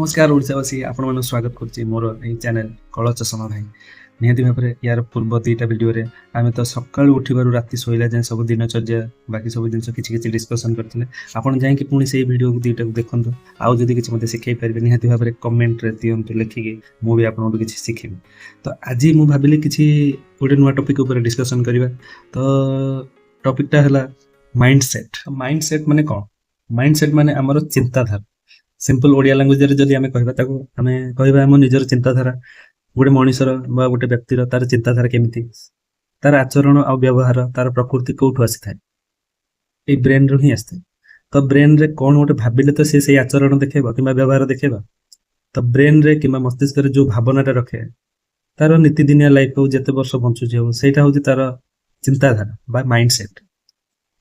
नमस्कार ओडावासी आपण मन स्वागत करछि मोर ए चैनल कला चषमा भाई निहाती भाव में यार पूर्व दुईटा वीडियो रे आमे तो सकाळ उठिबारु राति सोइला जाय सब दिनचर्या बाकी सब जिन किछि किछि डिस्कशन करथिले आपण जाय कि पुणी से वीडियो दुईटा देखंतु आउ जदि किछि मते सिखै परबे निहाती भाव में कमेंट रे दियंतु लेखिके मु भी आपन किछि सिखिबे। तो आज मु भाबिले किछि गोटे नुवा टॉपिक ऊपर डिस्कशन करबा। तो टॉपिकटा हला माइंडसेट माने कोन? माइंडसेट माने हमर चिंताधारा। सिंपल ओडिया लैंग्वेज रे जदि हमें कहबा ताको हमें कहबा हम निजर चिंताधारा गोटे मनुष्यर बा गोटे व्यक्तिर तार चिंताधारा केमिति तार आचरण आ व्यवहार तार प्रकृति कोठु आसी थाए ए ब्रेन रो ही आस्ते। तो ब्रेन रे कोन गोटे भाबिले तो से आचरण देखेबा किबा व्यवहार देखेबा। तो ब्रेन रे किबा मस्तिष्क रे जो भावनाटा रखे तार नीतिदिनिया लाइफ को जते वर्ष बंचु जे सेटा होची तार चिंताधारा बा माइंडसेट।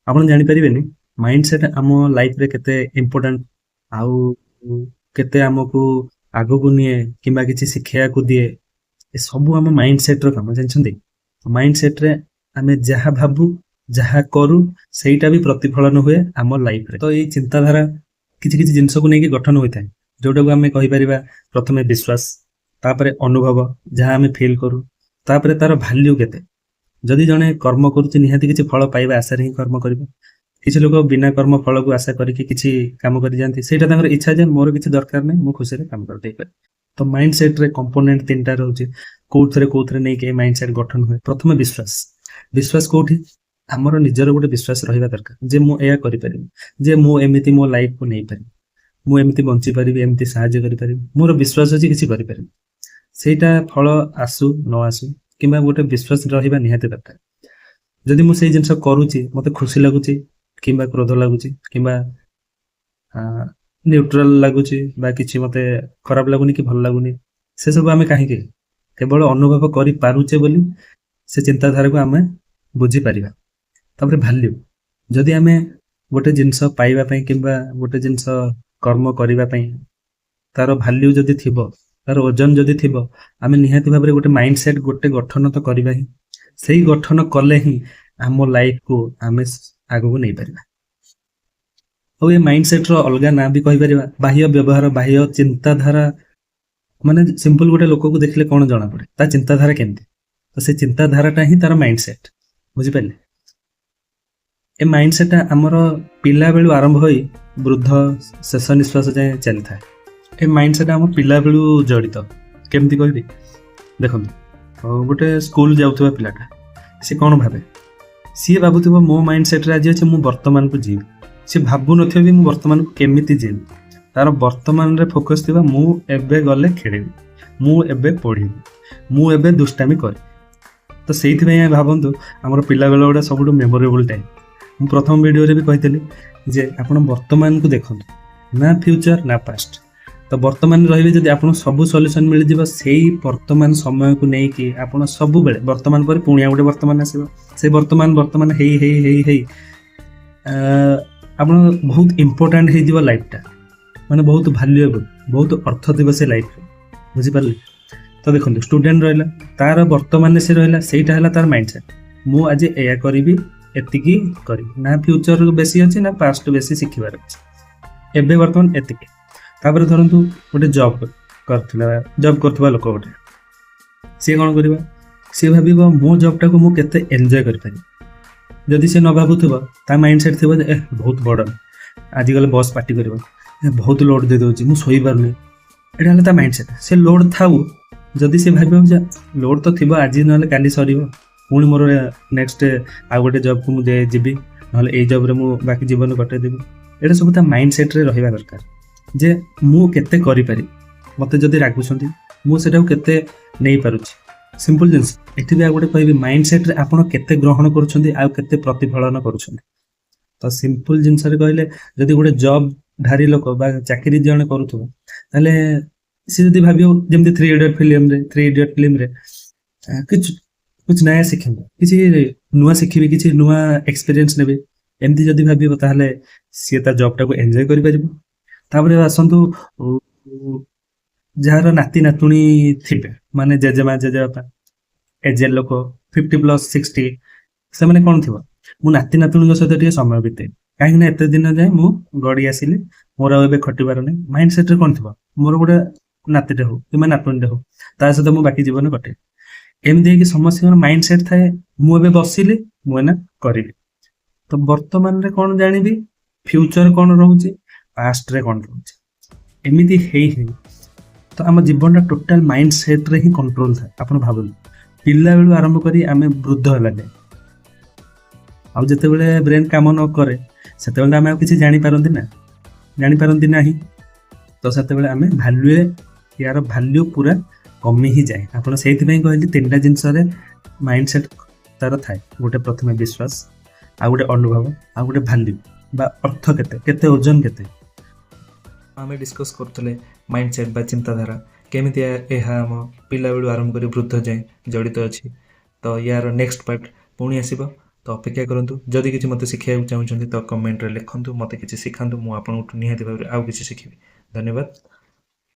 आपण जानि परिबेनी माइंडसेट हम लाइफ रे केते इंपोर्टेंट आउ केते हमकु आगो को निए किबा किछि शिक्षा को दिए ए सब हम माइंडसेट रो काम जानछन्ती। माइंडसेट रे हमें जहा भाबु जहा करू सेटा भी प्रतिफलन हुए हम लाइफ रे। तो ए चिंताधारा किछि किछि जिंस को नै कि गठन होई थाए जोटा को हमें कहि परिबा प्रथमे विश्वास तापरे अनुभव जहा हमें फील करू तापरे तार वैल्यू केते। जदि जने कर्म करूछि निहाती किछि फल पाइबा आशा रे ही कर्म करबो। किछि लोग बिना कर्म फल को आशा करके किछि काम करि जानती सेटा तांगर इच्छा जे मोर किछि दरकार नै मु खुशी रे काम कर देइ पर। तो माइंडसेट रे कंपोनेंट तीनटा रहउछि कोथरे नै के माइंडसेट गठन होय। प्रथम विश्वास कोठी हमर निजर गोटे विश्वास रहिबा दरकार जे मु एया करि परिबि जे मु एमिति मो लाइफ को नै परिबि मु एमिति बंची परिबि एमिति सहाय्य करि परिबि मोर विश्वास अछि किछि करि परिबि। सेटा फल आसु न आसु किबा गोटे विश्वास रहिबा निहाती दरकार। जदि मु सेइ जिंस करूछि मते खुशी लागुछि किंबा क्रोध लागुछि किंबा न्यूट्रल लागुछि बा किछि मते खराब लागुनी कि भल लागुनी से सब हमें काहे के केवल अनुभव करि पारुचे बोली से चिंताधारा को हमें बुझी परिबा। तबरे वैल्यू जदि हमें गोटे जिंस पाइबा पई किंबा गोटे जिंस कर्म करिबा पई तार वैल्यू जदि थिबो तार ओजन जदि थिबो हमें निहाती भाबरे गोटे माइंडसेट गोटे गठन तो करिबा ही सेही गठन कले ही हम लाइफ को हमें आगो को नहीं परिबा। और ये माइंडसेट रो अलगा ना भी कहि परिबा बाह्य व्यवहार बाह्य चिंताधारा माने सिंपल गोटे लोक को देखले कोन जाना पड़े ता चिंताधारा केमती। तो से चिंताधाराटा ही तार माइंडसेट बुझी पाले। ए माइंडसेट हमर पिला बेलु आरंभ होई वृद्ध शेष निश्वास जाय चली थाए। ए माइंडसेट हम पिला बेलु जड़ित केमती कहबी देखंतु गोटे स्कूल जाउथबा पिलाटा से कोन भाबे सी भाबुथिबो मो माइंडसेट रे आज अछि मु वर्तमान को जीव से भाबु नथिबो भी मु वर्तमान को केमिति जीव तार वर्तमान रे फोकस थिबा मु एबे गले खेलेबी मु एबे पढिबी मु एबे दुष्टामी करी। तो सेइथि भाई भाबंतु हमर पिला बेला गोटा सबुठु मेमोरेबल टाइम। मु प्रथम वीडियो रे भी कहितली जे आपण वर्तमान को देखंतु ना फ्यूचर ना पास्ट। तो वर्तमान रहिबे जदि आपण सब सॉल्यूशन मिल जिवो सेही वर्तमान समय को नै कि आपण सब बेले वर्तमान पर पुणिया गोटे वर्तमान आसीबो से वर्तमान हेई आपण बहुत इंपोर्टेंट हे दिबो लाइफ टा माने बहुत वैल्यूएबल बहुत अर्थ दिबो से लाइफ बुझी पारले। तो देखंतु स्टूडेंट रहला तार वर्तमान से रहला सेटा हला तार माइंडसेट मु आज एया करिवि एतिकी करी ना फ्यूचर बेसी अछि ना पास्ट बेसी सिखिबार अछि एबे वर्तमान एतिकी। तापर धरंतु गोटे जॉब करथुवा लोक गोटे सी कोन करबा सी भाबिबो मो जॉब टा को मु केते एन्जॉय करि पारि। जदि से न भाबुथबो ता माइंडसेट थिबो ए बहुत बर्डन आज गले बॉस पार्टी करबो बहुत लोड दे दोछि मु सोई पारने एटा हला ता माइंडसेट। से लोड थाउ जदि से भाबिबो जे लोड तो थिबो आज नले काली सरीबो पुणी मोर नेक्स्ट आ गोटे जॉब को मु दे जिबी नले ए जॉब रे मु बाकी जीवन कटे देबी। एटा सब ता माइंडसेट रे रहिबा दरकार जे मु केते करि पारि मते जदि रागुछंती मु सेटा केते नै पारुछि। सिंपल जिंस एठी भी आ गोटे कहबी माइंडसेट रे आपण केते ग्रहण करूछंती आ केते प्रतिफलन करूछंती। तो सिंपल जिंस रे कहले जदि गोटे जॉब धारी लोक बा चाकरी जने करूथबो ताले से जदि भाबियो जेमति 3 इडियट फिल्म रे कुछ नया सिखिबो किछि नुवा सिखिबे किछि नुवा एक्सपीरियंस नेबे एमति जदि भाबियो ताले से ता जॉब टा को एन्जॉय करि परिबो। तापरे आसंतु जार नाती नातुणी थिबे माने जेजेमा जेजेबापा एजेल लोक 50 प्लस 60 से माने कोन थिबो मु नाती नातुणी सहित टिके समय बिते କାହିଁକି ନା ଏତେ ଦିନ ଯାଏ ମୁଁ ଗଡ଼ି ଆସିଲି, ମୋର ଆଉ ଏବେ ଖଟିବାର ନାହିଁ। ମାଇଣ୍ଡ ସେଟ୍ରେ କ'ଣ ଥିବ, ମୋର ଗୋଟେ ନାତିଟେ ହଉ କିମ୍ବା ନାତୁଣୀଟେ ହଉ, ତା ସହିତ ମୁଁ ବାକି ଜୀବନ କଟେ। ଏମିତି ହେଇକି ସମସ୍ତଙ୍କର ମାଇଣ୍ଡ ସେଟ୍ ଥାଏ, ମୁଁ ଏବେ ବସିଲି, ମୁଁ ଏଇନା କରିବି। ତ ବର୍ତ୍ତମାନରେ କ'ଣ ଜାଣିବି, ଫ୍ୟୁଚର କ'ଣ ରହୁଛି, ପାଷ୍ଟରେ କ'ଣ ରହୁଛି, ଏମିତି ହେଇ ହେଇ ତ ଆମ ଜୀବନଟା ଟୋଟାଲ ମାଇଣ୍ଡ ସେଟ୍ରେ ହିଁ କଣ୍ଟ୍ରୋଲ ଥାଏ। ଆପଣ ଭାବନ୍ତୁ, ପିଲାବେଳୁ ଆରମ୍ଭ କରି ଆମେ ବୃଦ୍ଧ ହେଲା ଯାଏ, ଆଉ ଯେତେବେଳେ ବ୍ରେନ୍ କାମ ନ କରେ ସେତେବେଳେ ଆମେ ଆଉ କିଛି ଜାଣିପାରନ୍ତି ନାହିଁ। ତ ସେତେବେଳେ ଆମେ ୟାର ଭାଲ୍ୟୁ ପୁରା କମି ହିଁ ଯାଏ। ଆପଣ ସେଇଥିପାଇଁ କହିଲି 3ଟା ଜିନିଷରେ ମାଇଣ୍ଡ ସେଟ୍ ତାର ଥାଏ। ଗୋଟେ ପ୍ରଥମେ ବିଶ୍ୱାସ, ଆଉ ଗୋଟେ ଅନୁଭବ, ଆଉ ଗୋଟେ ଭାଲ୍ୟୁ ବା ଅର୍ଥ କେତେ ଓଜନ କେତେ। ଆମେ ଡିସ୍କସ୍ କରୁଥିଲେ ମାଇଣ୍ଡ ସେଟ୍ ବା ଚିନ୍ତାଧାରା କେମିତି ଏହା ଆମ ପିଲାବେଳୁ ଆରମ୍ଭ କରି ବୃଦ୍ଧ ଯାଏଁ ଜଡ଼ିତ ଅଛି। ତ ୟାର ନେକ୍ସଟ ପାର୍ଟ ପୁଣି ଆସିବ, ତ ଅପେକ୍ଷା କରନ୍ତୁ। ଯଦି କିଛି ମୋତେ ଶିଖିବାକୁ ଚାହୁଁଛନ୍ତି ତ କମେଣ୍ଟରେ ଲେଖନ୍ତୁ, ମୋତେ କିଛି ଶିଖାନ୍ତୁ, ମୁଁ ଆପଣଙ୍କଠୁ ନିହାତି ଭାବରେ ଆଉ କିଛି ଶିଖିବି। ଧନ୍ୟବାଦ।